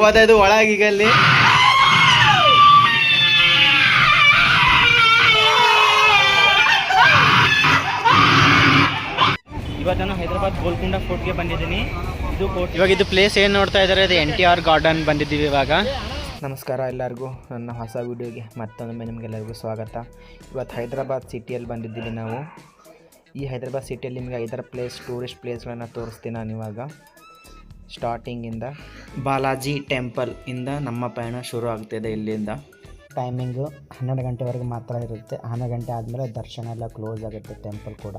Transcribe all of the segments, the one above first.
ಗೊತ್ತಾಯ್ತು ಒಳಗೀಗ ಅಲ್ಲಿ ಇವತ್ತು ನಾನು ಹೈದರಾಬಾದ್ ಗೋಲ್ಕೊಂಡ ಫೋರ್ಟ್ಗೆ ಬಂದಿದ್ದೀನಿ. ಇದು ಫೋರ್ಟ್, ಇವಾಗ ಇದು ಪ್ಲೇಸ್ ಏನು ನೋಡ್ತಾ ಇದ್ದಾರೆ, ಅದು NTR ಗಾರ್ಡನ್ ಬಂದಿದ್ದೀವಿ ಇವಾಗ. ನಮಸ್ಕಾರ ಎಲ್ಲರಿಗೂ, ನನ್ನ ಹೊಸ ವಿಡಿಯೋಗೆ ಮತ್ತೊಮ್ಮೆ ನಿಮಗೆಲ್ಲರಿಗೂ ಸ್ವಾಗತ. ಇವತ್ತು ಹೈದರಾಬಾದ್ ಸಿಟಿಯಲ್ಲಿ ಬಂದಿದ್ದೀವಿ ನಾವು. ಈ ಹೈದರಾಬಾದ್ ಸಿಟಿಯಲ್ಲಿ ನಿಮಗೆ ಇದರ ಟೂರಿಸ್ಟ್ ಪ್ಲೇಸ್ಗಳನ್ನು ತೋರಿಸ್ತೀನಿ ನಾನು ಇವಾಗ. ಸ್ಟಾರ್ಟಿಂಗಿಂದ ಬಾಲಾಜಿ ಟೆಂಪಲ್ ಇಂದ ನಮ್ಮ ಪಯಣ ಶುರು ಆಗ್ತಿದೆ. ಇಲ್ಲಿಂದ ಟೈಮಿಂಗು 12 ಗಂಟೆವರೆಗೆ ಮಾತ್ರ ಇರುತ್ತೆ. 12 ಗಂಟೆ ಆದಮೇಲೆ ದರ್ಶನ ಎಲ್ಲ ಕ್ಲೋಸ್ ಆಗುತ್ತೆ, ಟೆಂಪಲ್ ಕೂಡ.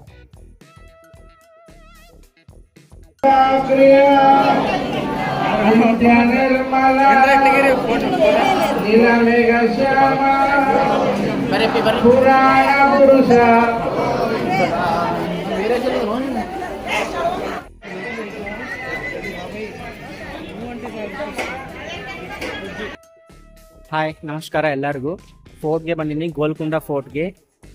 ಹಾಯ್, ನಮಸ್ಕಾರ ಎಲ್ಲರಿಗೂ. ಫೋರ್ಟ್ಗೆ ಬಂದಿದ್ದೀನಿ, ಗೋಲ್ಕೊಂಡ ಫೋರ್ಟ್ಗೆ.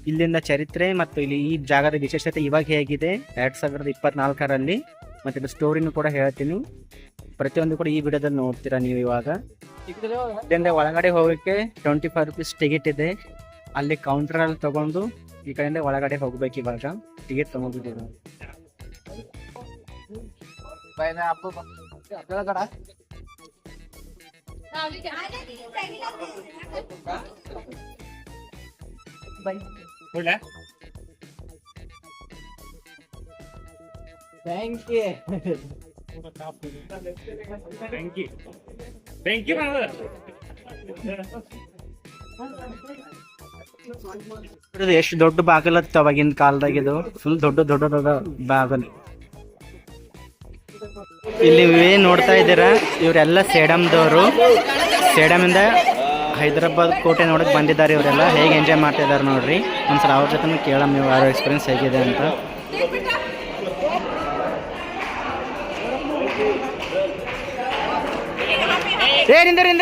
ಇಲ್ಲಿಂದ ಚರಿತ್ರೆ ಮತ್ತು ಇಲ್ಲಿ ಈ ಜಾಗದ ವಿಶೇಷತೆ ಇವಾಗ ಹೇಗಿದೆ 2024ರಲ್ಲಿ ಮತ್ತು ಇದು ಸ್ಟೋರಿನೂ ಕೂಡ ಹೇಳ್ತೀನಿ. ಪ್ರತಿಯೊಂದು ಕೂಡ ಈ ವಿಡಿಯೋದಲ್ಲಿ ನೋಡ್ತೀರಾ ನೀವು. ಇವಾಗ ಇಲ್ಲಿಂದ ಒಳಗಡೆ ಹೋಗೋಕ್ಕೆ 25 ರೂಪೀಸ್ ಟಿಕೆಟ್ ಇದೆ. ಅಲ್ಲಿ ಕೌಂಟರಲ್ಲಿ ತಗೊಂಡು ಈ ಕಡೆಯಿಂದ ಒಳಗಡೆ ಹೋಗ್ಬೇಕು. ಇವಾಗ ಟಿಕೆಟ್ ತಗೊಂಡಿದ್ದೀವಿ. ಎಷ್ಟು ದೊಡ್ಡ ಬಾಗಿಲತ್ತ ಅವಾಗಿನ ಕಾಲದಾಗ. ಇದು ಫುಲ್ ದೊಡ್ಡ ಬಾಗಿಲು. ಇಲ್ಲಿ ಏನ್ ನೋಡ್ತಾ ಇದ್ದೀರಾ, ಇವರೆಲ್ಲ ಸೇಡಮ್ದವರು. ಸೇಡಮಿಂದ ಹೈದರಾಬಾದ್ ಕೋಟೆ ನೋಡಕ್ ಬಂದಿದ್ದಾರೆ. ಇವರೆಲ್ಲ ಹೇಗೆ ಎಂಜಾಯ್ ಮಾಡ್ತಾ ಇದಾರೆ ನೋಡ್ರಿ. ಒಂದ್ಸಲ ಅವ್ರ ಜೊತೆ ಕೇಳಮ್, ನೀವು ಯಾರೋ ಎಕ್ಸ್ಪೀರಿಯನ್ಸ್ ಹೇಗಿದೆ ಅಂತ.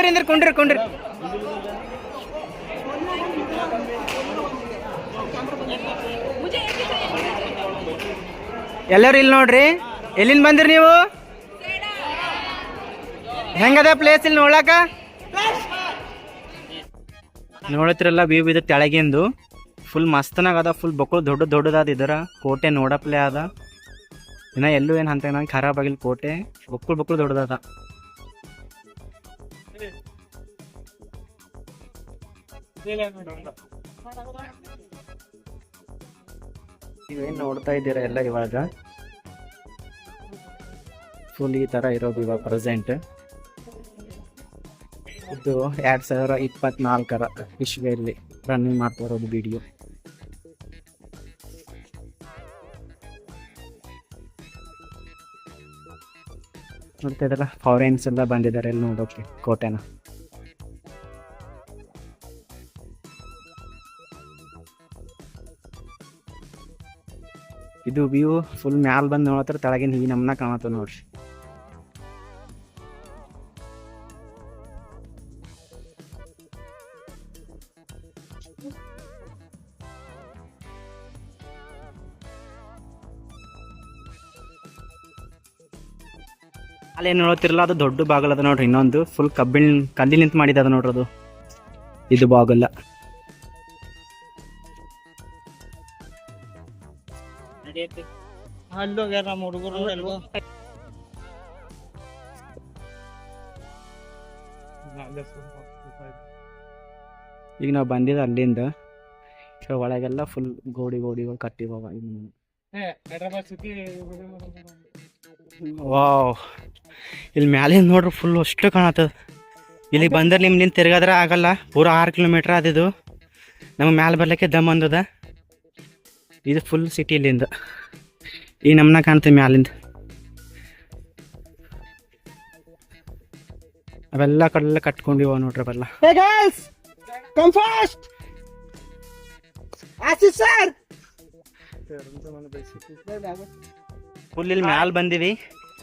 ನಿಂದರ್ ಕೊಂಡ್ರಿ. ಎಲ್ಲರೂ ಇಲ್ಲಿ ನೋಡ್ರಿ. ಎಲ್ಲಿಂದ ಬಂದ್ರಿ ನೀವು? ಹೆಂಗದ ಪ್ಲೇಸ್ ಇಲ್ಲಿ ನೋಡಾಕ? ನೋಡತ್ತಿರಲ್ಲ ವ್ಯೂ ಇದು ತೆಳಗಿಂದು. ಫುಲ್ ಮಸ್ತನಾಗದ. ಫುಲ್ ಬಕ್ಕಳು ದೊಡ್ಡದಾದ. ಇದರ ಕೋಟೆ ನೋಡಪ್ಲೆ ಅದ. ಇನ್ನ ಎಲ್ಲೂ ಏನು ಅಂತ ನಂಗೆ ಖರಾಬ್ ಆಗಿಲ್ಲ ಕೋಟೆ. ಬಕ್ಕಳು ದೊಡ್ಡದಾದ. ನೀವೇನು ನೋಡ್ತಾ ಇದ್ದೀರಾ ಎಲ್ಲ ಇವಾಗ ಫುಲ್ ಈ ತರ ಇರೋದು ಇವಾಗ ಪ್ರೆಸೆಂಟ್. ಇದು 2024ರ ವಿಶ್ವದಲ್ಲಿ ರನ್ನಿಂಗ್ ಮಾಡ್ತಾ ಇರೋದು ವಿಡಿಯೋ. ನೋಡ್ತಾ ಇದ್ದಲ್ಲ, ಫಾರಿನ್ಸ್ ಎಲ್ಲ ಬಂದಿದ್ದಾರೆ ಇಲ್ಲಿ ನೋಡೋಕೆ ಕೋಟೆನ. ಇದು ವ್ಯೂ ಫುಲ್ ಮ್ಯಾಲ್ ಬಂದು ನೋಡತ್ರ ತೆಳಗಿನ ಈ ನಮ್ಮನ್ನ ಕಾಣತ್ತ ನೋಡ್ರಿ. ಅಲ್ಲೇನು ನೋಡ್ತಿರಲ್ಲ, ಅದು ದೊಡ್ಡ ಬಾಗಲ್ ಅದ ನೋಡ್ರಿ. ಇನ್ನೊಂದು ಫುಲ್ ಕಲ್ಲಿನಿಂತ ಮಾಡಿದ ಅದ ನೋಡ್ರಿ. ಅದು ಇದು ಬಾಗಲ್ಲ. ಈಗ ನಾವು ಬಂದಿದ್ದ ಅಲ್ಲಿಂದ ಒಳಗೆಲ್ಲ ಫುಲ್ ಗೋಡಿಗಳು ಕಟ್ಟಿವ. ವಾವ್, ಇಲ್ಲಿ ಮ್ಯಾಲಿಂದ ನೋಡ್ರಿ ಫುಲ್ ಅಷ್ಟು ಕಾಣತ್ತದ. ಇಲ್ಲಿಗೆ ಬಂದ್ರೆ ನಿಮ್ದಿಂದ ತಿರ್ಗಾದ್ರೆ ಆಗಲ್ಲ. ಪೂರ 6 ಕಿಲೋಮೀಟ್ರ್ ಆದಿದು. ನಮಗೆ ಮ್ಯಾಲೆ ಬರ್ಲಿಕ್ಕೆ ದಮ್ ಅಂದದ. ಇದು ಫುಲ್ ಸಿಟಿ ಇಲ್ಲಿಂದ ಈ ನಮ್ಮನ್ನ ಕಾಣ್ತೀವಿ ಮ್ಯಾಲಿಂದ. ಅವೆಲ್ಲ ಕಡೆಲ್ಲ ಕಟ್ಕೊಂಡಿವ ನೋಡ್ರಿ ಅವೆಲ್ಲ. ಫುಲ್ ಇಲ್ಲಿ ಮ್ಯಾಲ್ ಬಂದಿವಿ.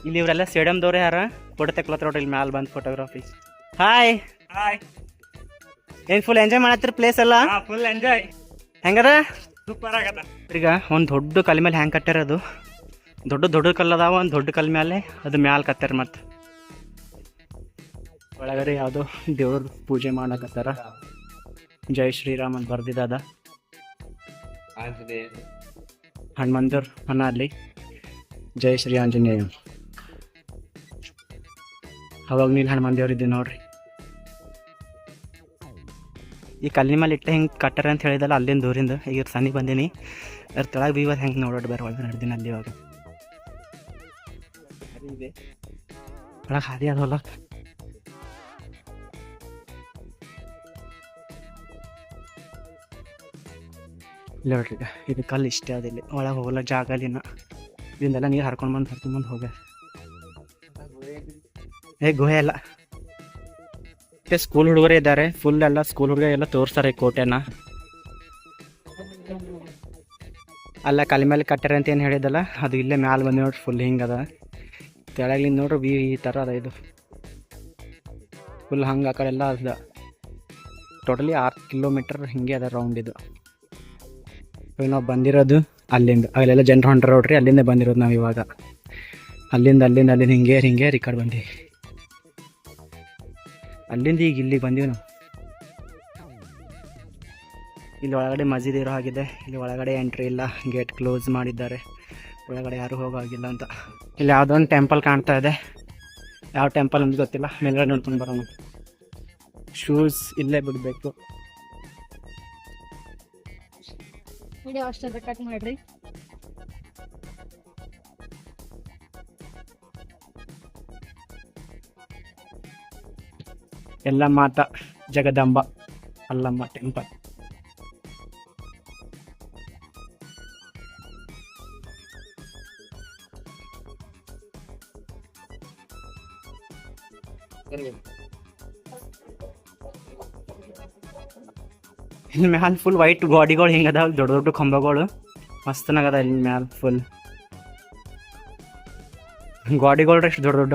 ಇಲ್ಲಿ ಇವರೆಲ್ಲ ಸೇಡಮ್ದವ್ರೆ ಯಾರ ಫೋಟೋ ತೆಕ್ಲತ್ರ ನೋಡ್ರಿ. ಇಲ್ಲಿ ಮ್ಯಾಲ್ ಬಂದು ಫೋಟೋಗ್ರಫಿ. ಹಾಯ್, ಏನ್ ಫುಲ್ ಎಂಜಾಯ್ ಮಾಡತ್ತೀರಿ ಪ್ಲೇಸ್ ಎಲ್ಲ? Full enjoy. ಹೆಂಗದ? ಸೂಪರ್ ಆಗದ. ಈಗ ಒಂದು ದೊಡ್ಡ ಕಲ್ ಮೇಲೆ ಹ್ಯಾಂಗ್ ಕಟ್ಟಾರ. ಅದು ದೊಡ್ಡ ಕಲ್ಲು ಅದಾವ. ಒಂದು ದೊಡ್ಡ ಕಲ್ ಮೇಲೆ ಅದು ಮ್ಯಾಲ ಕಟ್ಟಾರ. ಮತ್ತೆ ಒಳಗಡೆ ಯಾವುದೋ ದೇವ್ರ ಪೂಜೆ ಮಾಡಕತ್ತಾರ. ಜೈ ಶ್ರೀರಾಮ್ ಅಂತ ಬರ್ದಿದ್ದಾದ. ಹನುಮಂತರ್ ಅನ್ನ ಅಲ್ಲಿ ಜೈ ಶ್ರೀ ಆಂಜನೇಯ. ಅವಾಗ ನೀನು ಹನುಮಾನ್ ದೇವ್ರು ಇದ್ದೀವಿ ನೋಡ್ರಿ. ಈ ಕಲ್ಲಿನ ಮೇಲೆ ಇಟ್ಟು ಹೆಂಗೆ ಕಟ್ಟಾರ ಅಂತ ಹೇಳಿದಲ್ಲ ಅಲ್ಲಿಂದ ದೂರಿಂದ ಈಗ ಸನಿ ಬಂದೀನಿ. ಅದ್ರ ತೆಳಗೆ ಬೀವತ್ತು ಹೆಂಗೆ ನೋಡೋದು ಬೇರೆ ಒಳಗೆ ನಡೆದೀನಿ ಅಲ್ಲಿ. ಇವಾಗ ಒಳಗೆ ಹಾದಿ ಅದು ಹೊಲ. ಇಲ್ಲ ನೋಡ್ರಿ ಇದು ಕಲ್ಲು ಇಷ್ಟೇ ಅದಿಲ್ಲಿ ಒಳಗೆ ಹೋಗಲ್ಲ ಜಾಗ ಅಲ್ಲಿನ. ಇದರಿಂದೆಲ್ಲ ನೀರು ಹರ್ಕೊಂಡು ಬಂದು ಹೋಗ್ಯ. ಗುಹೆ ಎಲ್ಲ ಸ್ಕೂಲ್ ಹುಡುಗರೇ ಇದ್ದಾರೆ. ಫುಲ್ ಎಲ್ಲ ಸ್ಕೂಲ್ ಹುಡುಗ ಎಲ್ಲ ತೋರಿಸ್ತಾರೆ ಕೋಟೆನ. ಅಲ್ಲ ಕಲ್ ಮೇಲೆ ಕಟ್ಟಾರೆ ಅಂತ ಏನು ಹೇಳಿದಲ್ಲ ಅದು ಇಲ್ಲೇ ಮ್ಯಾಲೆ ಬಂದು ನೋಡ್ರಿ. ಫುಲ್ ಹಿಂಗದ ತೆಳಗ್ಲಿಂದ ನೋಡ್ರಿ ಈ ಥರ ಅದ. ಇದು ಫುಲ್ ಹಂಗೆ ಆ ಕಡೆ ಎಲ್ಲ ಅದ. ಟೋಟಲಿ 6 ಕಿಲೋಮೀಟರ್ ಹಿಂಗೆ ಅದ ರೌಂಡ್ ಇದು. ಇವಾಗ ನಾವು ಬಂದಿರೋದು ಅಲ್ಲಿಂದ. ಅಲ್ಲೆಲ್ಲ ಜನರು ಹೊಂಟ್ರ ನೋಡ್ರಿ, ಅಲ್ಲಿಂದ ಬಂದಿರೋದು ನಾವು ಇವಾಗ. ಅಲ್ಲಿಂದ ಹಿಂಗೆ ಈ ಕಡೆ ಬಂದೀವಿ. ಅಲ್ಲಿಂದ ಈಗ ಇಲ್ಲಿಗೆ ಬಂದೀವಿ ನಾವು. ಇಲ್ಲಿ ಒಳಗಡೆ ಮಸ್ಜಿದ್ ಇರೋ ಹಾಗಿದೆ. ಇಲ್ಲಿ ಒಳಗಡೆ ಎಂಟ್ರಿ ಇಲ್ಲ, ಗೇಟ್ ಕ್ಲೋಸ್ ಮಾಡಿದ್ದಾರೆ. ಒಳಗಡೆ ಯಾರು ಹೋಗೋಗಿಲ್ಲ ಅಂತ. ಇಲ್ಲಿ ಯಾವುದೋ ಒಂದು ಟೆಂಪಲ್ ಕಾಣ್ತಾ ಇದೆ. ಯಾವ ಟೆಂಪಲ್ ಅಂತ ಗೊತ್ತಿಲ್ಲ. ಮೇಲ್ಗಡೆ ನೋಡ್ಕೊಂಡು ಬರೋಣ. ಶೂಸ್ ಇಲ್ಲೇ ಬಿಡಬೇಕು. ಕಟ್ ಮಾಡ್ರಿ. ಎಲ್ಲ ಮಾತಾ ಜಗದಂಬ ಅಲ್ಲಮ್ಮ ಟೆಂಪಲ್. ಇಲ್ಲಿ ಮ್ಯಾಲ ಫುಲ್ ವೈಟ್ ಗಾಡಿಗಳು ಹಿಂಗದ, ದೊಡ್ಡ ದೊಡ್ಡ ಕಂಬಗಳು ಮಸ್ತನಾಗದ. ಇಲ್ಲಿ ಮ್ಯಾಲ ಫುಲ್ ಗಾಡಿಗಳು ಎಷ್ಟು ದೊಡ್ಡ ದೊಡ್ಡ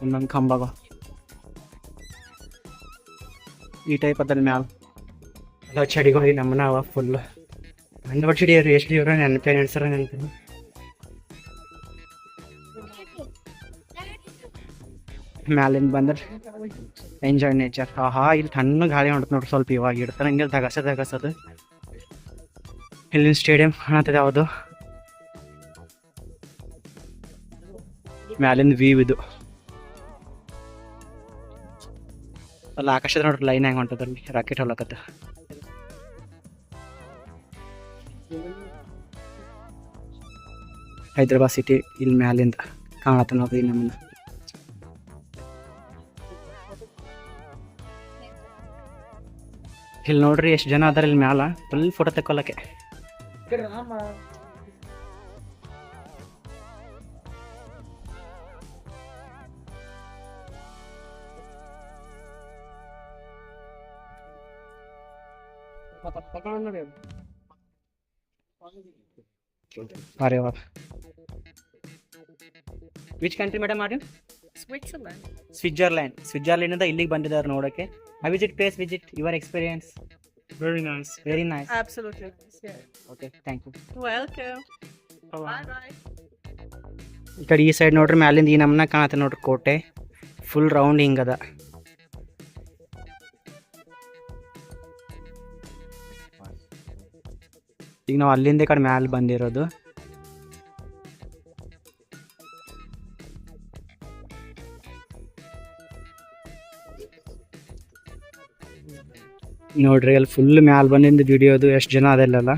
ಒಂದೊಂದು ಕಂಬಗಳು ಈ ಟೈಪ್ ಅದಲ್ಲಿ ಮ್ಯಾಲ ಎಲ್ಲ ಚಡಿಗಳು ನಮ್ಮನ ಅವ ಫುಲ್. ಹಣ್ಣು ಚಡಿ ಎಷ್ಟು ಇವ್ರ ನೆನಸರ ನೆನಪು. ಮ್ಯಾಲಿಂದ ಬಂದ್ರೆ ಎಂಜಾಯ್ ನೇಚರ್. ಇಲ್ಲಿ ತಣ್ಣ ಗಾಳಿ ಹೊಂಟು ನೋಡ್ರಿ. ಸ್ವಲ್ಪ ಇವಾಗ ಇಡ್ತಾರೆ ಹಂಗೆ ದಗಸದು. ಇಲ್ಲಿನ ಸ್ಟೇಡಿಯಂ ಕಾಣತ್ತದ ಯಾವುದು. ಮ್ಯಾಲಿಂದ ವ್ಯೂ ಇದು. ಅಲ್ಲಿ ಆಕಾಶದ ನೋಡ್ರಿ ಲೈನ್ ಹೆಂಗೆ ಹೊಂಟದಲ್ಲಿ ರಾಕೆಟ್ ಹೊಲಕತ್ತ. ಹೈದ್ರಾಬಾದ್ ಸಿಟಿ ಇಲ್ಲಿ ಮ್ಯಾಲಿಂದ ಕಾಣತ್ತ ನೋಡ್ರಿ ನಮ್ಮನ್ನ. ಇಲ್ಲಿ ನೋಡ್ರಿ ಎಷ್ಟು ಜನ ಅದಾರ ಇಲ್ಲಿ ಮ್ಯಾಲ. ಫುಲ್ ಫೋಟೋ ತೆಕ್ಕೊಳಕ್ಕೆ. अरे वाह. Which country madam are you? Switzerland. Switzerland ಇಂದ ಇಲ್ಲಿಗೆ ಬಂದಿದ್ದಾರೆ ನೋಡಕ್ಕೆ. I visit place, your experience. Very nice. Very nice. Absolutely. Yeah. Okay, thank you. Welcome. Bye. Bye. ಈ ಕಡೆ ಈ ಸೈಡ್ ನೋಡ್ರಿ ಮ್ಯಾಲಿಂದ ಈ ನಮ್ಮನ್ನ ಕಾಣತ್ತೆ ನೋಡ್ರಿ ಕೋಟೆ. ಫುಲ್ ರೌಂಡ್ ಹಿಂಗದ. ಈಗ ನಾವು ಅಲ್ಲಿಂದ ಈ ಕಡೆ ಮ್ಯಾಲೆ ಬಂದಿರೋದು. ನೋಡ್ರಿ ಅಲ್ಲಿ ಫುಲ್ ಮ್ಯಾಲೆ ಬಂದಿಂದ ವಿಡಿಯೋದು ಎಷ್ಟು ಜನ ಅದೆಲ್ಲ.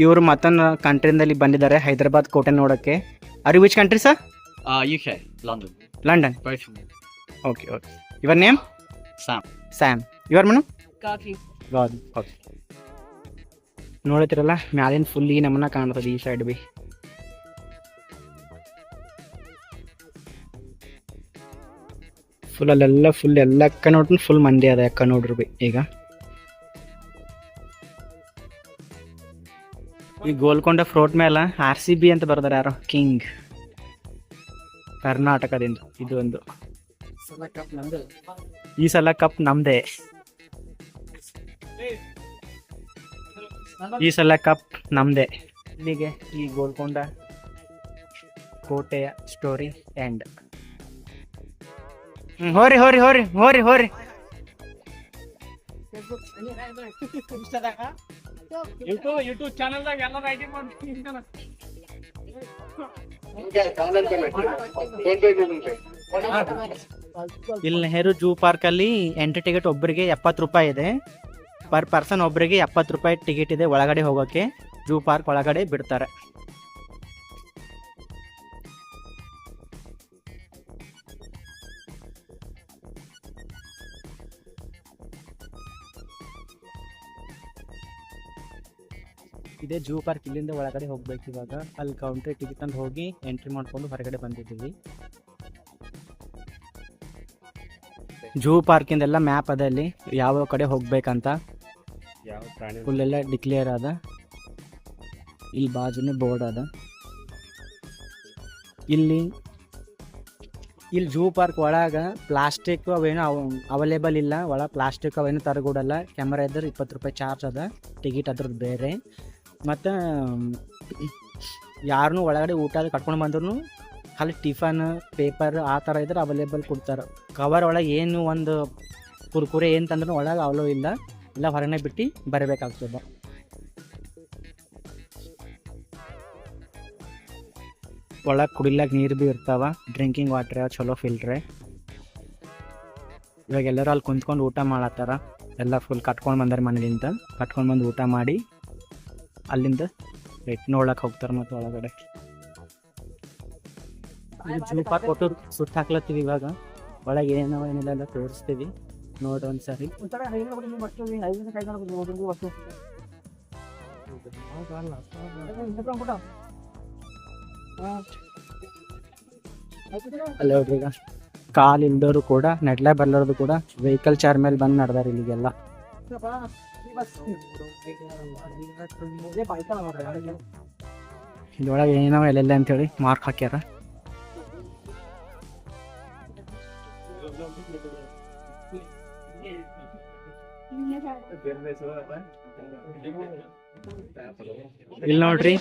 ಇವರು ಮತ್ತೊಂದು ಕಂಟ್ರಿಯಿಂದ ಬಂದಿದ್ದಾರೆ ಹೈದರಾಬಾದ್ ಕೋಟೆ ನೋಡೋಕ್ಕೆ. Are you which country sir? UK, London. London. Both from okay okay. Your name? Sam. Your madam? ಗಾಡ್. ಓಕೆ. ನೋಡ್ತಿರಲ್ಲ ಮ್ಯಾಲಿನ ಫುಲ್ ಈ ನಮ್ಮನ್ನ ಕಾಣ್ತದೆ ಈ ಸೈಡ್ ಬಿ. ಫುಲ್ ಅಲ್ಲೆಲ್ಲ ಫುಲ್ ಎಲ್ಲಕ್ಕ ನೋಡ್ರಿ ಫುಲ್ ಮಂದಿ ಅದ ಅಕ್ಕ ನೋಡ್ರಿ ಬಿ. ಈಗ ಈ ಗೋಲ್ಕೊಂಡ ಫ್ರೋಟ್ ಮೇಲೆ RCB ಅಂತ ಬರ್ದಾರೆ ಯಾರೋ ಕಿಂಗ್ ಕರ್ನಾಟಕದಿಂದ. ಇದು ಒಂದು ಈ ಸಲ ಕಪ್ ನಮ್ದೇ. ಈ ಸಲ ಕಪ್ ನಮ್ದೇ. ಇಲ್ಲಿಗೆ ಈ ಗೋಲ್ಕೊಂಡ ಕೋಟೆಯ ಸ್ಟೋರಿ ಎಂಡ್. ಹೋರಿ ಹೋರಿ ಹೋರಿ ಹೋರಿ ಹೋರಿ. ಯೂಟ್ಯೂಬ್ ಚಾನಲ್ದಾಗ ಎಲ್ಲ ಐಡಿ ಮಾಡ್ತೀನಿ. ಇಲ್ಲಿ ನೆಹರು ಜೂ ಪಾರ್ಕ್ ಅಲ್ಲಿ ಎಂಟ್ರಿ ಟಿಕೆಟ್ ಒಬ್ಬರಿಗೆ 70 ರೂಪಾಯಿ ಇದೆ. ಪರ್ ಪರ್ಸನ್ ಒಬ್ಬರಿಗೆ 70 ರೂಪಾಯಿ ಟಿಕೆಟ್ ಇದೆ ಒಳಗಡೆ ಹೋಗೋಕ್ಕೆ. ಜೂ ಪಾರ್ಕ್ ಒಳಗಡೆ ಬಿಡ್ತಾರೆ. ಇದೇ ಜೂ ಪಾರ್ಕ್. ಇಲ್ಲಿಂದ ಒಳಗಡೆ ಹೋಗ್ಬೇಕು. ಇವಾಗ ಅಲ್ಲಿ ಕೌಂಟ್ರಿ ಟಿಕೆಟ್ ಅಂತ ಹೋಗಿ ಎಂಟ್ರಿ ಮಾಡ್ಕೊಂಡು ಹೊರಗಡೆ ಬಂದಿದ್ದೀವಿ. ಜೂ ಪಾರ್ಕಿಂದೆಲ್ಲ ಮ್ಯಾಪ್ ಅದ ಅಲ್ಲಿ ಯಾವ ಕಡೆ ಹೋಗ್ಬೇಕಂತ. ಫುಲ್ ಎಲ್ಲ ಡಿಕ್ಲೇರ್ ಅದ. ಇಲ್ಲಿ ಬಾಜುನೇ ಬೋರ್ಡ್ ಅದ. ಇಲ್ಲಿ ಜೂ ಪಾರ್ಕ್ ಒಳಗ ಪ್ಲಾಸ್ಟಿಕ್ ಅವೇನು ಅವೈಲೇಬಲ್ ಇಲ್ಲ. ಒಳ ಪ್ಲಾಸ್ಟಿಕ್ ಅವೇನು ತರಗೂಡಲ್ಲ. ಕ್ಯಾಮರಾ ಇದ್ರೆ 20 ರೂಪಾಯಿ ಚಾರ್ಜ್ ಅದ. ಟಿಕೆಟ್ ಅದ್ರದ್ದು ಬೇರೆ. ಮತ್ತು ಯಾರನ್ನೂ ಒಳಗಡೆ ಊಟ ಕಟ್ಕೊಂಡು ಬಂದ್ರು ಖಾಲಿ ಟಿಫನ್ ಪೇಪರ್ ಆ ಥರ ಇದ್ರೆ ಅವೈಲೇಬಲ್ ಕೊಡ್ತಾರೆ. ಕವರ್ ಒಳಗೆ ಏನು ಒಂದು ಕುರ್ಕುರೆ ಏನು ತಂದ್ರೂ ಒಳಗೆ ಅವಲೋ ಇಲ್ಲ. ಇಲ್ಲ ಹೊರಗಡೆ ಬಿಟ್ಟು ಬರಬೇಕಾಗ್ತದೆ. ಒಳಗೆ ಕುಡಿಲಾಕ ನೀರು ಭೀ ಇರ್ತಾವ. ಡ್ರಿಂಕಿಂಗ್ ವಾಟ್ರ್ ಚಲೋ ಫಿಲ್ಟ್ರೆ. ಇವಾಗ ಎಲ್ಲರೂ ಅಲ್ಲಿ ಕುಂತ್ಕೊಂಡು ಊಟ ಮಾಡತ್ತಾರ. ಎಲ್ಲ ಫುಲ್ ಕಟ್ಕೊಂಡು ಬಂದಾರೆ ಮನೇಲಿಂದ. ಕಟ್ಕೊಂಡು ಬಂದು ಊಟ ಮಾಡಿ ಅಲ್ಲಿಂದ ನೋಡಕ್ಕೆ ಹೋಗ್ತಾರೆ. ಮತ್ತು ಒಳಗಡೆ ಜೂ ಪಾರ್ಕ್ ಫೋಟೋ ಸುಟ್ಟು ಹಾಕ್ಲತ್ತೀವಿ. ಇವಾಗ ಒಳಗೆ ಏನೋ ಏನಿಲ್ಲ ಎಲ್ಲ ತೋರಿಸ್ತೀವಿ. ನೋಡಿ ಒಂದ್ಸರಿ. ಅಲ್ಲ ನೋಡ್ರಿ, ಈಗ ಕಾಲ್ ಇಲ್ದವರು ಕೂಡ ನೆಡ್ಲೆ ಬರ್ಲಾರ್ದು ಕೂಡ ವೆಹಿಕಲ್ ಚಾರ್ ಮೇಲೆ ಬಂದು ನಡೆದಾರ ಇಲ್ಲಿಗೆಲ್ಲ. ಇದ್ರೊಳಗೆ ಏನೋ ಎಲ್ಲೆಲ್ಲ ಅಂತೇಳಿ ಮಾರ್ಕ್ ಹಾಕ್ಯಾರ. ಇಲ್ಲಿ ನೋಡ್ರಿ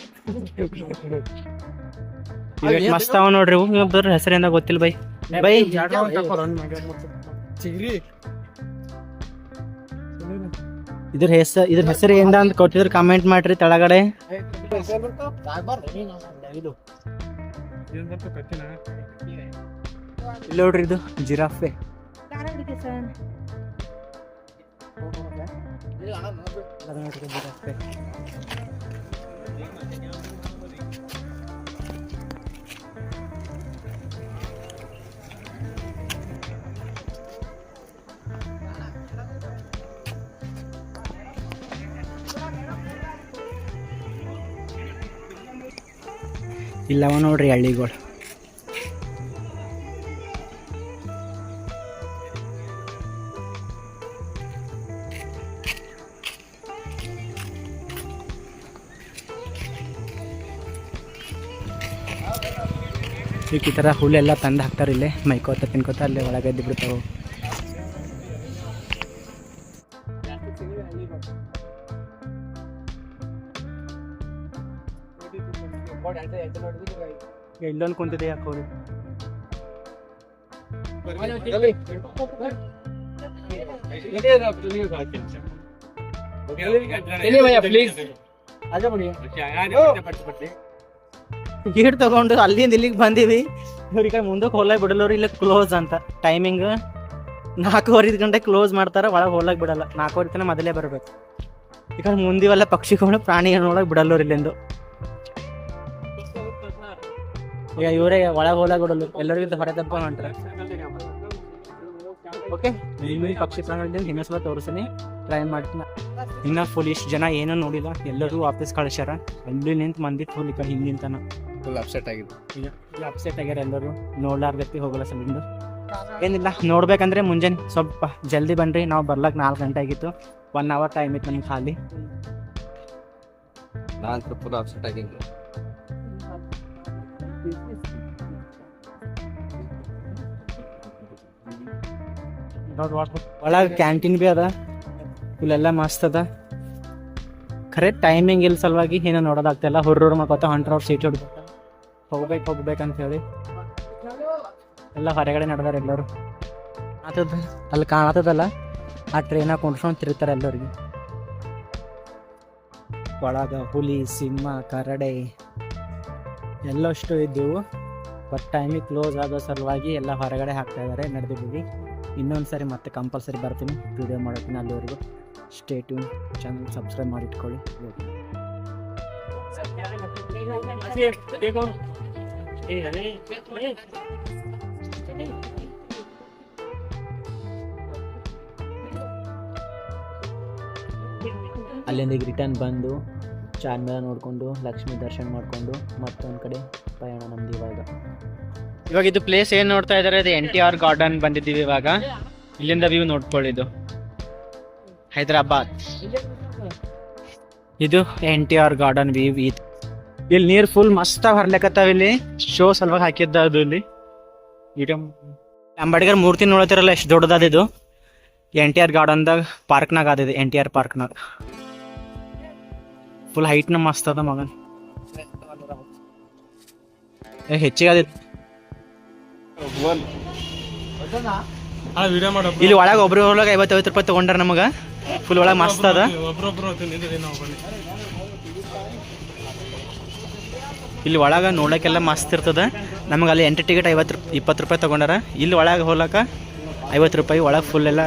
ಮಸ್ತ್ ಅವ ನೋಡ್ರಿ. ಒಬ್ಬರ ಹೆಸರಿಂದ ಗೊತ್ತಿಲ್ಲ ಬೈ. ಇದ್ರ ಹೆಸರು ಏನ ಅಂತ ಕೊಟ್ಟಿದ್ರೆ ಕಮೆಂಟ್ ಮಾಡ್ರಿ ತೆಳಗಡೆ. ಇಲ್ಲಿ ನೋಡ್ರಿ ಇದು ಜಿರಾಫೆ. ಇಲ್ಲವ ನೋಡ್ರಿ ಹಳ್ಳಿಗಳು. ಈ ಥರ ಹುಲ್ಲೆಲ್ಲ ತಂದು ಹಾಕ್ತಾರೆ. ಇಲ್ಲೇ ಮೈಕೋತ ತಿನ್ಕೋತ ಅಲ್ಲೇ ಒಳಗೆ ಎದ್ದು ಬಿಡ್ತಾವೆ. ಎಲ್ಲೊಂದು ಕುಂತಿದೆ ಯಾಕೆ ಹೋಗಿ. ಗೇಟ್ ತಗೊಂಡು ಅಲ್ಲಿಂದ ಇಲ್ಲಿಗೆ ಬಂದೀವಿ. ಇವ್ರಿಗೆ ಮುಂದಕ್ಕೆ ಹೋಗ್ಲಾಕ್ ಬಿಡಲ್ಲವ್ರು. ಇಲ್ಲಿ ಕ್ಲೋಸ್ ಅಂತ ಟೈಮಿಂಗ್ 4:30 ಗಂಟೆ ಕ್ಲೋಸ್ ಮಾಡ್ತಾರೆ. ಒಳಗೆ ಹೋಗ್ಲಾಕ್ ಬಿಡಲ್ಲ. 4:30 ತನಕ ಮೊದಲೇ ಬರಬೇಕು. ಈ ಕಡೆ ಮುಂದಿವೆಲ್ಲ ಪಕ್ಷಿಗಳು ಪ್ರಾಣಿಗಳು ನೋಡಕ್ ಬಿಡಲ್ಲವ್ರು ಇಲ್ಲಿಂದು. ಈಗ ಇವರೇ ಒಳಗೆ ಹೋಗ್ಲಾಕ್ ಬಿಡಲ್ಲ. ಎಲ್ಲರಿಗಿಂತ ಹೊರ ತಪ್ಪ ಹೊಂಟ್ರೆ. ಓಕೆ, ಪಕ್ಷಿ ಪ್ರಾಣಿಗಳಿಂದ ಇನ್ನೊಂದ್ಸಲ ತೋರಿಸ್ತೀನಿ. ಟ್ರೈ ಮಾಡ್ತೀನಿ. ಇನ್ನ ಫುಲ್ ಇಷ್ಟು ಜನ ಏನೋ ನೋಡಿಲ್ಲ. ಎಲ್ಲರೂ ವಾಪಸ್ ಕಳಿಸ್ಯಾರ. ಅಲ್ಲಿ ನಿಂತು ಮಂದಿ ಫುಲ್ ಈ ಕಡೆ ಹಿಂದಿಂತನ ಫುಲ್ ಅಪ್ಸೆಟ್ ಆಗಿದೆ. ಈಗ ಅಪ್ಸೆಟ್ ಆಗ್ಯಾರ ಎಲ್ಲರೂ. ನೋಡ್ಲಾರ್ದತ್ತಿ ಹೋಗಲ್ಲ ಸಲಿಂದು. ಏನಿಲ್ಲ, ನೋಡ್ಬೇಕಂದ್ರೆ ಮುಂಜಾನೆ ಸ್ವಲ್ಪ ಜಲ್ದಿ ಬನ್ರಿ. ನಾವು ಬರ್ಲಕ್ಕೆ 4 ಗಂಟೆ ಆಗಿತ್ತು. 1 ಅವರ್ ಟೈಮ್ ಇತ್ತು ನಮ್ಗೆ ಖಾಲಿ. ನಾನು ಫುಲ್ ಅಪ್ಸೆಟ್ ಆಗಿದ್ದೆ. ಒಳಗೆ ಕ್ಯಾಂಟೀನ್ ಭೀ ಅದ, ಇಲ್ಲೆಲ್ಲ ಮಸ್ತ್ ಅದ. ಖರೆ ಟೈಮಿಂಗ್ ಇಲ್ಲ ಸಲುವಾಗಿ ಏನೋ ನೋಡೋದಾಗ್ತಿಲ್ಲ. ಹುರ್ರು ಮಾಡ್ಕೊತ ಹೊಂಟ್ರವ್ರು ಸೀಟ್ ಹಿಡ್ಕೊತ ಹೋಗ್ಬೇಕಂತ ಹೇಳಿ ಎಲ್ಲ ಹೊರಗಡೆ ನಡೆದಾರೆ ಎಲ್ಲರೂ. ಅಲ್ಲಿ ಕಾಣತ್ತದಲ್ಲ, ಆ ಟ್ರೈನಾಗ ಕುಂಡ್ಸ್ಕೊಂಡು ತಿರುಗ್ತಾರೆ ಎಲ್ಲರಿಗೆ. ಒಳಗ ಹುಲಿ, ಸಿಂಹ, ಕರಡೆ ಎಲ್ಲಷ್ಟು ಇದ್ದವು. ಬಟ್ ಟೈಮಿಗೆ ಕ್ಲೋಸ್ ಆಗೋ ಸಲುವಾಗಿ ಎಲ್ಲ ಹೊರಗಡೆ ಹಾಕ್ತಾ ಇದ್ದಾರೆ. ನಡೆದಿದ್ದೀವಿ. ಇನ್ನೊಂದು ಸರಿ ಮತ್ತೆ ಕಂಪಲ್ಸರಿ ಬರ್ತೀನಿ ವಿಡಿಯೋ ಮಾಡೋತೀನಿ. ಅಲ್ಲಿವರೆಗೂ ಸ್ಟೇ ಟ್ಯೂನ್, ಚಾನಲ್ ಸಬ್ಸ್ಕ್ರೈಬ್ ಮಾಡಿ ಇಟ್ಕೊಳ್ಳಿ. ಅಲ್ಲಿಂದ ರಿಟರ್ನ್ ಬಂದು ಚಾರ್ಮಿನಾರ್ ನೋಡಿಕೊಂಡು ಲಕ್ಷ್ಮೀ ದರ್ಶನ ಮಾಡಿಕೊಂಡು ಮತ್ತೊಂದು ಕಡೆ ಪಯಣ ನಮ್ದು. ಇವಾಗ ಇದು ಪ್ಲೇಸ್ ಏನು ನೋಡ್ತಾ ಇದ್ದಾರೆ, ಅದು NTR ಗಾರ್ಡನ್ ಬಂದಿದ್ದೀವಿ ಇವಾಗ. ಇಲ್ಲಿಂದ ವ್ಯೂ ನೋಡ್ಕೊಳ್ಳಿದ್ದು ಹೈದರಾಬಾದ್. ಇದು NTR ಗಾರ್ಡನ್ ವ್ಯೂ. ಇಲ್ಲಿ ನೀರು ಫುಲ್ ಮಸ್ತಾಗಿ ಹರ್ಲಿಕತ್ತಾವ. ಇಲ್ಲಿ ಶೋ ಸಲುವಾಗಿ ಹಾಕಿದ್ದ ಅದು. ಇಲ್ಲಿ ಅಂಬೇಡ್ಕರ್ ಮೂರ್ತಿ ನೋಡ್ತಿರಲ್ಲ, ಎಷ್ಟು ದೊಡ್ಡದಾದ ಇದು. NTR ಗಾರ್ಡನ್ದಾಗ ಪಾರ್ಕ್ನಾಗ ಆದಿದೆ. NTR ಪಾರ್ಕ್ನಾಗ ಫುಲ್ ಹೈಟ್ನ ಮಸ್ತ್ ಅದ ಮಗನ್. ಹೆಚ್ಚಿಗೆ ಆದಿತ್ತು. ಇಲ್ಲಿ ಒಳಗೆ ಒಬ್ರು ಒಳಗೆ 50 ರೂಪಾಯಿ ತಗೊಂಡ್ರ ನಮಗ. ಫುಲ್ ಒಳಗೆ ಮಸ್ತ್ ಅದ. ಇಲ್ಲಿ ಒಳಗೆ ನೋಡಕ್ಕೆಲ್ಲ ಮಸ್ತ್ ಇರ್ತದ. ನಮಗೆ ಅಲ್ಲಿ ಎಂಟ್ರಿ ಟಿಕೆಟ್ 20 ರೂಪಾಯಿ ತಗೊಂಡಾರ. ಇಲ್ಲಿ ಒಳಗೆ ಹೋಗ್ಲಕ್ಕ 50 ರೂಪಾಯಿ. ಒಳಗೆ ಫುಲ್ ಎಲ್ಲ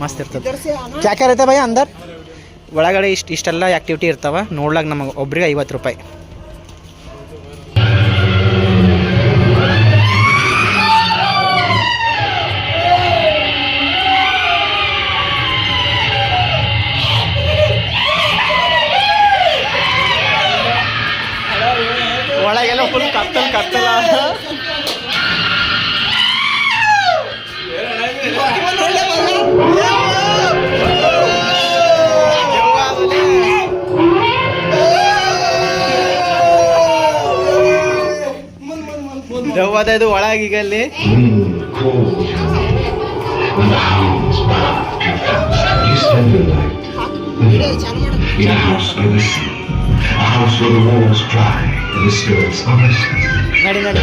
ಮಸ್ತ್ ಇರ್ತದೆ. ಕ್ಯಾಕ್ಯಾರ ಐತೆ ಭಯ ಅಂದರ್ ಒಳಗಡೆ ಇಷ್ಟೆಲ್ಲ ಆ್ಯಕ್ಟಿವಿಟಿ ಇರ್ತಾವ. ನೋಡ್ಲಾಕ ನಮಗೆ ಒಬ್ರಿಗೆ 50 ರೂಪಾಯಿ. ಒಳಗೆಲ್ಲ ಫುಲ್ ಕತ್ತಲ ದೆವ್ವದ ಇದು ಒಳಗೀಗ ಅಲ್ಲಿ. ನಡಿ ನಡಿ.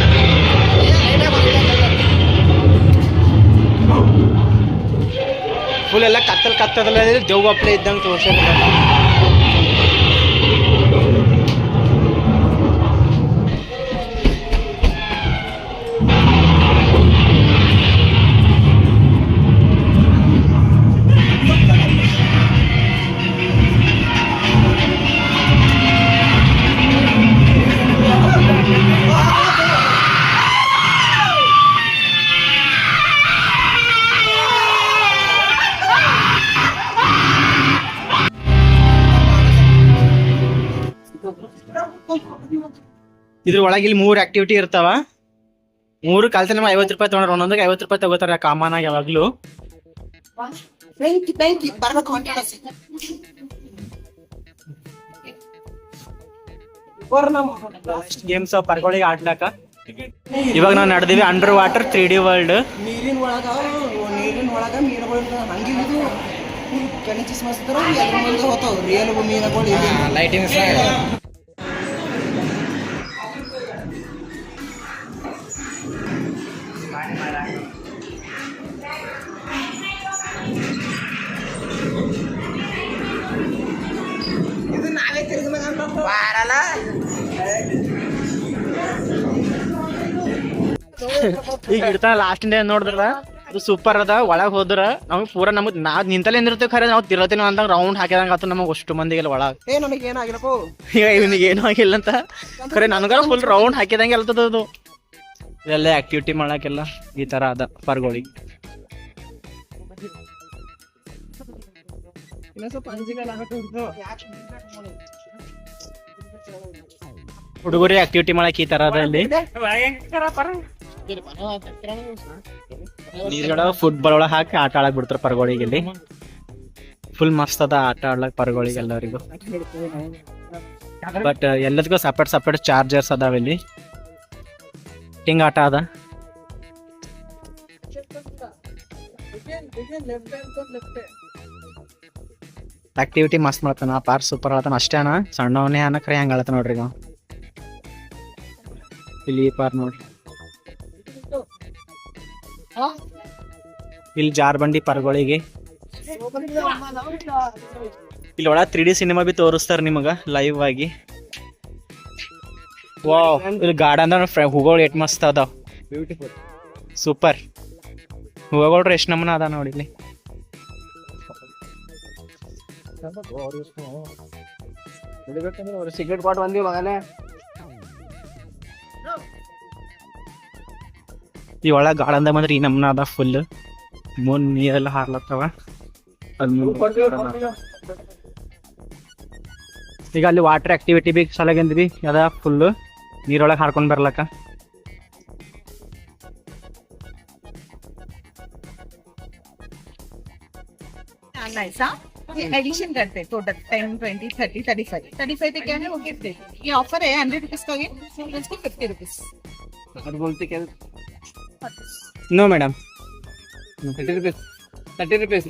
ಫುಲ್ ಎಲ್ಲ ಕತ್ತದಲ್ಲ, ದೆವ್ವ ಅಪ್ಲೇ ಇದ್ದಂಗೆ ತೋರ್ಸೋದಿಲ್ಲ. ಇದ್ರ ಒಳಗೆ ಇಲ್ಲಿ 3 ಆಕ್ಟಿವಿಟಿ ಇರ್ತಾವ. 3 ಕಲ್ತ ನಮ್ಗೆ 50 ರೂಪಾಯಿ ತಗೊಂಡ್ರ. ಒಂದೊಂದಕ್ಕೆ 50 ರೂಪಾಯಿ ತಗೋತಾರ ಕಾಮನ್ ಆಗಿ ಯಾವಾಗ್ಲೂ. ಗೇಮ್ಸ್ ಪರ್ಗಳಿಗೆ ಆಡ್ಲಾಕ. ಇವಾಗ ನಾವು ನಡೆದಿವಿ ಅಂಡರ್ ವಾಟರ್ 3D ವರ್ಲ್ಡ್. ನೀರಿನ ಒಳಗ ಮೀನುಗಳು ಹಂಗಿದ್ದು ಕೆಣಚಿಸ್ ಮಸ್ತರ ಹೋತಾವ ರಿಯಲ್ ಮೀನುಗಳು. ಲೈಟಿಂಗ್ಸ್ ಇದು ನಾವೇ ತಿರುಗಬೇಕಂತ ಬಾರಲ್ಲ. ಈಗ ಇರ್ತಾನ ಲಾಸ್ಟ್ ಡೇ ನೋಡಿದ್ರ ಅದು ಸೂಪರ್ ಅದ. ಒಳಗೆ ಹೋದ್ರ ನಮಗೆ ಪೂರ ನಾವು ನಿಂತಲ್ಲೇ ನಿಂದಿರ್ತೀವಿ. ಖರೆ ನಾವು ತಿರತೀವಿ ಅಂದಾಗ ರೌಂಡ್ ಹಾಕಿದಂಗ ಆತು ನಮಗೆ ಅಷ್ಟು ಮಂದಿಗೆಲ್ಲ ಒಳಗೆ. ನಮಗೆ ಏನಾಗಿಲ್ಲಪ್ಪ, ಈಗ ಇವನಿಗೆ ಏನೂ ಆಗಿಲ್ಲ ಅಂತ. ಖರೆ ನನಗಾರ ಫುಲ್ ರೌಂಡ್ ಹಾಕಿದಂಗೆ ಅಲ್ತದ ಅದು. ಇದೆಲ್ಲ ಆಕ್ಟಿವಿಟಿ ಮಾಡಕ್ಕೆಲ್ಲ ಈ ತರ ಅದ ಪರ್ಗಳಿಗೆ. ಹುಡುಗರಿ ಆಕ್ಟಿವಿಟಿ ಮಾಡಕ್ ಈ ತರ ಅದ. ಇಲ್ಲಿ ನೀರೊಳಗ ಫುಟ್ಬಾಲ್ ಒಳಗೆ ಹಾಕಿ ಆಟ ಆಡಕ್ ಬಿಡ್ತಾರ ಪರ್ಗಳಿಗೆ. ಇಲ್ಲಿ ಫುಲ್ ಮಸ್ತ್ ಅದ ಆಟ ಆಡ್ಲಕ್ ಪರ್ಗಳಿಗೆ ಎಲ್ಲರಿಗೂ. ಬಟ್ ಎಲ್ಲದಕ್ಕೂ ಸಪ್ರೇಟ್ ಚಾರ್ಜರ್ಸ್ ಅದಾವ. ಇಲ್ಲಿ ಹಿಂಗ ಆಟ ಅದ. ಆಕ್ಟಿವಿಟಿ ಮಸ್ತ್ ಮಾಡ್ತಾನ ಪಾರ್ಕ್ ಸೂಪರ್ ಆಳತಾನ ಅಷ್ಟೇ ಅಣ್ಣ ಸಣ್ಣವನೇ ಅನ್ನ ಕರೆ ಹಂಗ ಆಳತ ನೋಡ್ರಿ ಈಗ ಇಲ್ಲಿ ಈ ಪಾರ್ಕ್ ನೋಡ್ರಿ ಇಲ್ಲಿ ಜಾರ್ಬಂಡಿ ಪರ್ಗಳಿಗೆ ಇಲ್ಲಿ ಒಳ 3D ಸಿನಿಮಾ ಬಿ ತೋರಿಸ್ತಾರ ನಿಮಗ ಲೈವ್ ಆಗಿ ವಾವ್ ಇಲ್ಲಿ ಗಾರ್ಡನ್ ಹೂಗಳು ಎಟ್ ಮಸ್ತ್ ಅದಾವ ಬ್ಯೂಟಿಫುಲ್ ಸೂಪರ್ ಹೂಗಳು ಎಷ್ಟು ನಮೂನ ಅದ ನೋಡಿ ಇಲ್ಲಿ ಸಿಗರೇಟ್ ಬಾಟ್ ಬಂದಿ ಮಗನೇ ಈ ಒಳಗೆ ಗಾರ್ಡನ್ದಾಗ ಬಂದ್ರೆ ಈ ನಮೂನ ಅದ ಫುಲ್ ಮೂನ್ ನೀರೆಲ್ಲ ಹಾರ್ಲತ್ತವ ಈಗ ಅಲ್ಲಿ ವಾಟರ್ ಆಕ್ಟಿವಿಟಿ ಬಿ ಸಲಗಿಂದ ಬಿ ಅದ ಫುಲ್ ನೀರೊಳಗೆ ಹಾರ್ಕೊಂಡ್ ಬರ್ಲಕ್ಕ नाइस हाँ ये एडिशन करते हैं टोटल 10 20 30 35 35 पे क्या है वो गिफ्ट है ये ऑफर है 100 रुपीस का ये इसको 50 रुपीस ಅದು बोलते क्या no madam 30 rupees 30 rupees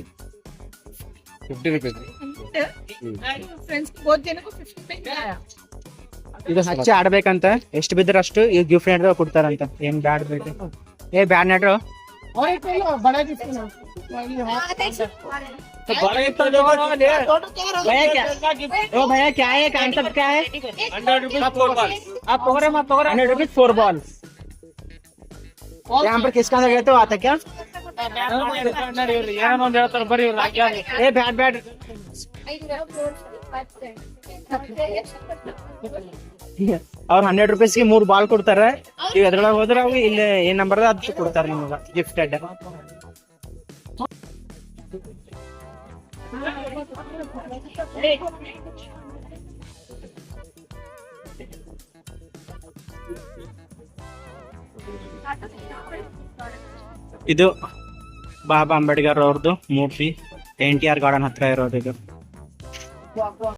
50 rupees friends को बहुत देने को 50 पे आया ಇದು ಹಚ್ಚಿ ಆಡ್ಬೇಕಂತ ಎಷ್ಟು ಬಿದ್ರೆ ಅಷ್ಟು ಈ ಗಿಫ್ಟ್ ನೆಡ್ರು ಕೊಡ್ತಾರಂತ ಏನ್ ಬ್ಯಾಡ್ ಬೇಕು ಏ ಬ್ಯಾಡ್ ನೆಡ್ರು बड़ा गिफ्ट ओ भैया क्या है कांसेप्ट क्या है 100 रुपीस 4 बॉल आप प्रोग्राम 100 रुपीस 4 बॉल यहाँ पर किसका लगे तो आता क्या ए बैट बैट ಅವ್ರು 100 ರೂಪಾಯಿಸ್ಗೆ 3 ಬಾಲ್ ಕೊಡ್ತಾರೆ ನೀವು ಎದ್ರೊಳಗೆ ಹೋದ್ರೆ ಅವು ಇಲ್ಲಿ ಏನ್ ನಂಬರ್ ಅದು ಕೊಡ್ತಾರೆ ನಿಮಗೆ ಗಿಫ್ಟೆಡ್ ಇದು ಬಾಬಾ ಅಂಬೇಡ್ಕರ್ ಅವ್ರದ್ದು ಮೂರ್ತಿ NTR ಗಾರ್ಡನ್ ಹತ್ರ ಇರೋದು ಇದು